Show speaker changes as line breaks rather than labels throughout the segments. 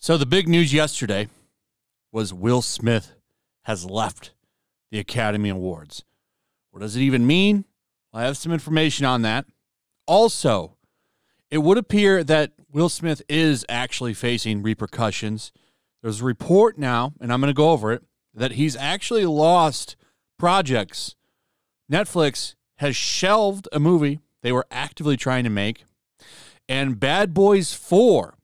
So the big news yesterday was Will Smith has left the Academy Awards. What does it even mean? Well, I have some information on that. Also, it would appear that Will Smith is actually facing repercussions. There's a report now, and I'm going to go over it, that he's actually lost projects. Netflix has shelved a movie they were actively trying to make, and Bad Boys 4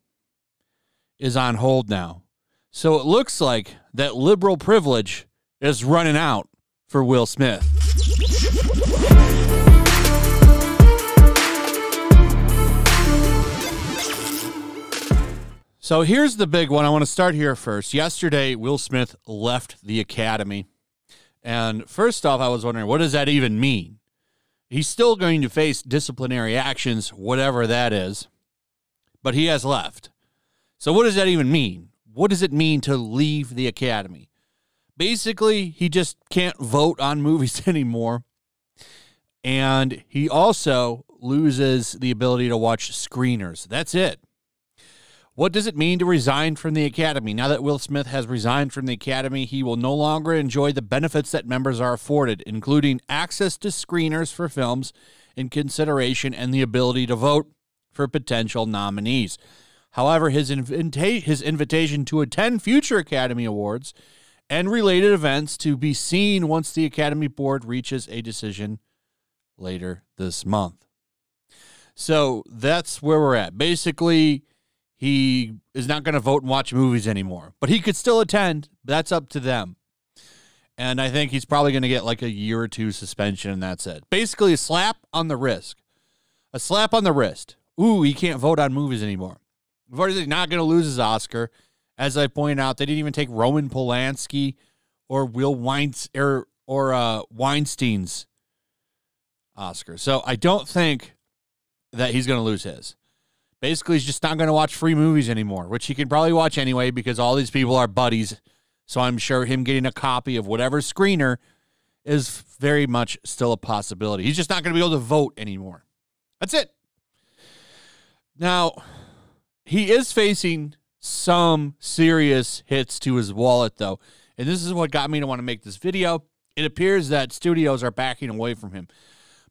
is on hold now. So it looks like that liberal privilege is running out for Will Smith. So here's the big one. I want to start here first. Yesterday, Will Smith left the Academy. And first off, I was wondering, what does that even mean? He's still going to face disciplinary actions, whatever that is, but he has left. So what does that even mean? What does it mean to leave the Academy? Basically, he just can't vote on movies anymore. And he also loses the ability to watch screeners. That's it. What does it mean to resign from the Academy? Now that Will Smith has resigned from the Academy, he will no longer enjoy the benefits that members are afforded, including access to screeners for films in consideration and the ability to vote for potential nominees. However, his invitation to attend future Academy Awards and related events to be seen once the Academy Board reaches a decision later this month. So that's where we're at. Basically, he is not going to vote and watch movies anymore, but he could still attend. That's up to them. And I think he's probably going to get like a year or two suspension, and that's it. Basically, a slap on the wrist. A slap on the wrist. Ooh, he can't vote on movies anymore. Of course, he's not going to lose his Oscar. As I point out, they didn't even take Roman Polanski or Weinstein's Oscar. So I don't think that he's going to lose his. Basically, he's just not going to watch free movies anymore, which he can probably watch anyway because all these people are buddies. So I'm sure him getting a copy of whatever screener is very much still a possibility. He's just not going to be able to vote anymore. That's it. Now, he is facing some serious hits to his wallet, though. And this is what got me to want to make this video. It appears that studios are backing away from him.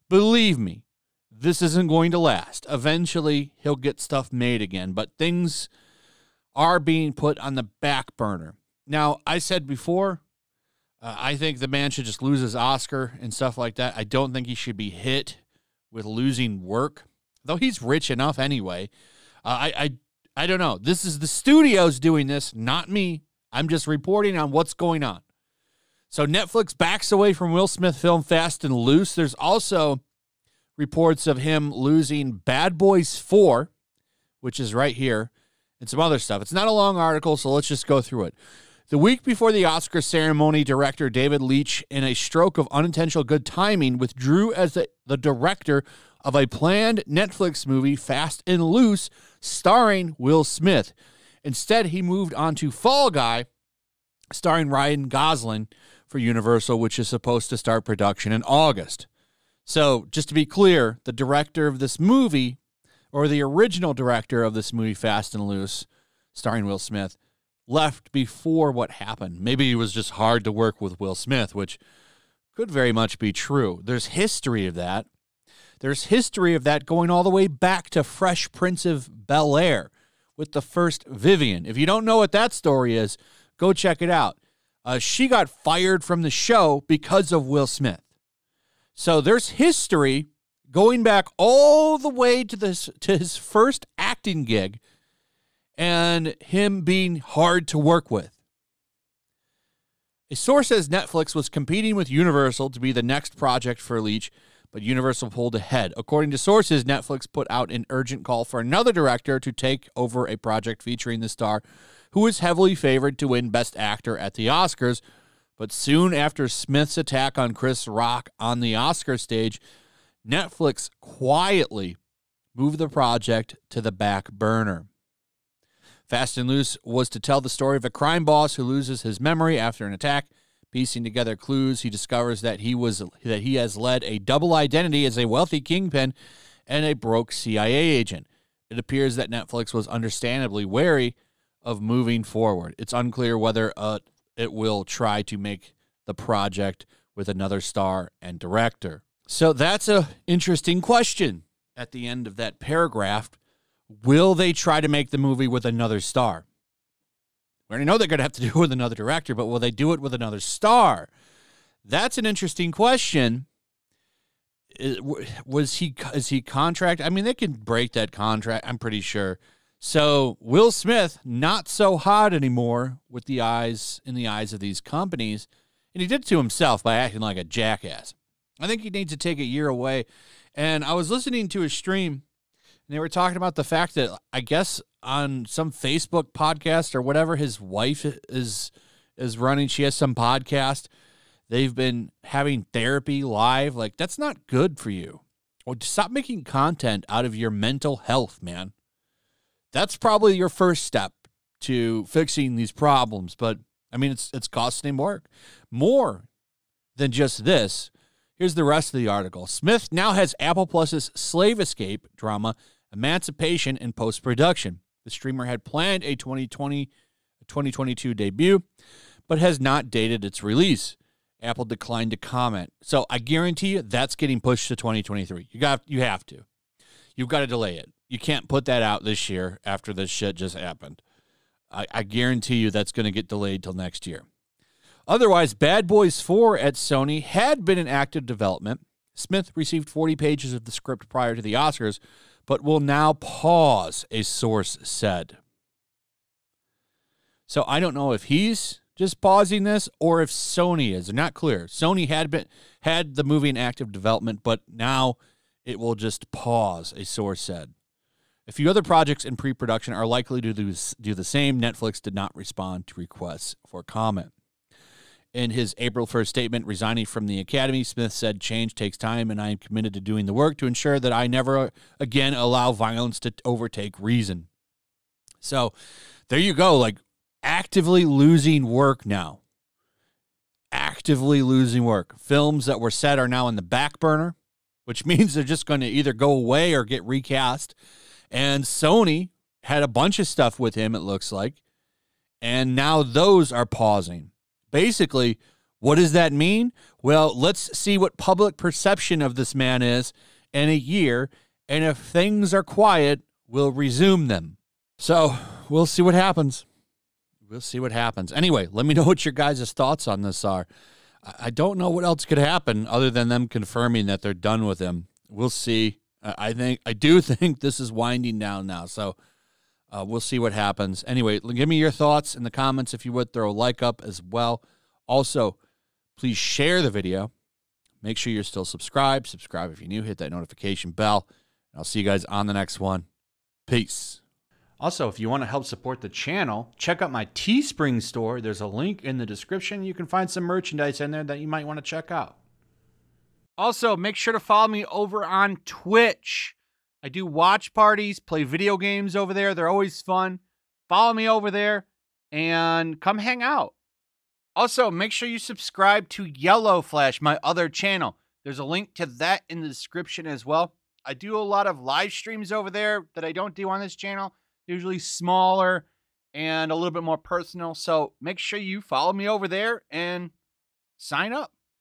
Believe me, this isn't going to last. Eventually, he'll get stuff made again, but things are being put on the back burner. Now, I said before, I think the man should just lose his Oscar and stuff like that. I don't think he should be hit with losing work, though he's rich enough anyway. I don't know. This is the studios doing this, not me. I'm just reporting on what's going on. So Netflix backs away from Will Smith film Fast and Loose. There's also reports of him losing Bad Boys 4, which is right here, and some other stuff. It's not a long article, so let's just go through it. The week before the Oscar ceremony, director David Leitch, in a stroke of unintentional good timing, withdrew as the director of a planned Netflix movie, Fast and Loose, starring Will Smith. Instead, he moved on to Fall Guy, starring Ryan Gosling for Universal, which is supposed to start production in August. So, just to be clear, the director of this movie, or the original director of this movie, Fast and Loose, starring Will Smith, left before what happened. Maybe it was just hard to work with Will Smith, which could very much be true. There's history of that. There's history of that going all the way back to Fresh Prince of Bel-Air with the first Vivian. If you don't know what that story is, go check it out. She got fired from the show because of Will Smith. So there's history going back all the way to his first acting gig and him being hard to work with. A source says Netflix was competing with Universal to be the next project for Leitch, but Universal pulled ahead. According to sources, Netflix put out an urgent call for another director to take over a project featuring the star, who is heavily favored to win Best Actor at the Oscars. But soon after Smith's attack on Chris Rock on the Oscar stage, Netflix quietly moved the project to the back burner. Fast and Loose was to tell the story of a crime boss who loses his memory after an attack. Piecing together clues, he discovers that he has led a double identity as a wealthy kingpin and a broke CIA agent. It appears that Netflix was understandably wary of moving forward. It's unclear whether it will try to make the project with another star and director. So that's an interesting question at the end of that paragraph. Will they try to make the movie with another star? We already know they're going to have to do it with another director, but will they do it with another star? That's an interesting question. Is he contract? I mean, they can break that contract, I'm pretty sure. So Will Smith, not so hot anymore in the eyes of these companies. And he did it to himself by acting like a jackass. I think he needs to take a year away. And I was listening to his stream, and they were talking about the fact that I guess on some Facebook podcast or whatever his wife is running, she has some podcast. They've been having therapy live. Like, that's not good for you. Or stop making content out of your mental health, man. That's probably your first step to fixing these problems. But, I mean, it's costing him work. More than just this, here's the rest of the article. Smith now has Apple Plus's Slave Escape drama, Emancipation, in post-production. The streamer had planned a 2022 debut, but has not dated its release. Apple declined to comment. So I guarantee you that's getting pushed to 2023. You have to. You've got to delay it. You can't put that out this year after this shit just happened. I guarantee you that's going to get delayed till next year. Otherwise, Bad Boys 4 at Sony had been in active development. Smith received 40 pages of the script prior to the Oscars, but will now pause, a source said. So I don't know if he's just pausing this or if Sony is. They're not clear. Sony had the movie in active development, but now it will just pause, a source said. A few other projects in pre-production are likely to do the same. Netflix did not respond to requests for comment. In his April 1st statement resigning from the Academy, Smith said, "Change takes time, and I am committed to doing the work to ensure that I never again allow violence to overtake reason." So there you go, like actively losing work now. Actively losing work. Films that were set are now in the back burner, which means they're just going to either go away or get recast. And Sony had a bunch of stuff with him, it looks like, and now those are pausing. Basically, what does that mean? Well, let's see what public perception of this man is in a year, and if things are quiet, we'll resume them. So we'll see what happens. We'll see what happens. Anyway, let me know what your guys' thoughts on this are. I don't know what else could happen other than them confirming that they're done with him. We'll see. I do think this is winding down now, so we'll see what happens. Anyway, give me your thoughts in the comments if you would. Throw a like up as well. Also, please share the video. Make sure you're still subscribed. Subscribe if you're new. Hit that notification bell. And I'll see you guys on the next one. Peace. Also, if you want to help support the channel, check out my Teespring store. There's a link in the description. You can find some merchandise in there that you might want to check out. Also, make sure to follow me over on Twitch. I do watch parties, play video games over there. They're always fun. Follow me over there and come hang out. Also, make sure you subscribe to YellowFlash, my other channel. There's a link to that in the description as well. I do a lot of live streams over there that I don't do on this channel. Usually smaller and a little bit more personal. So make sure you follow me over there and sign up.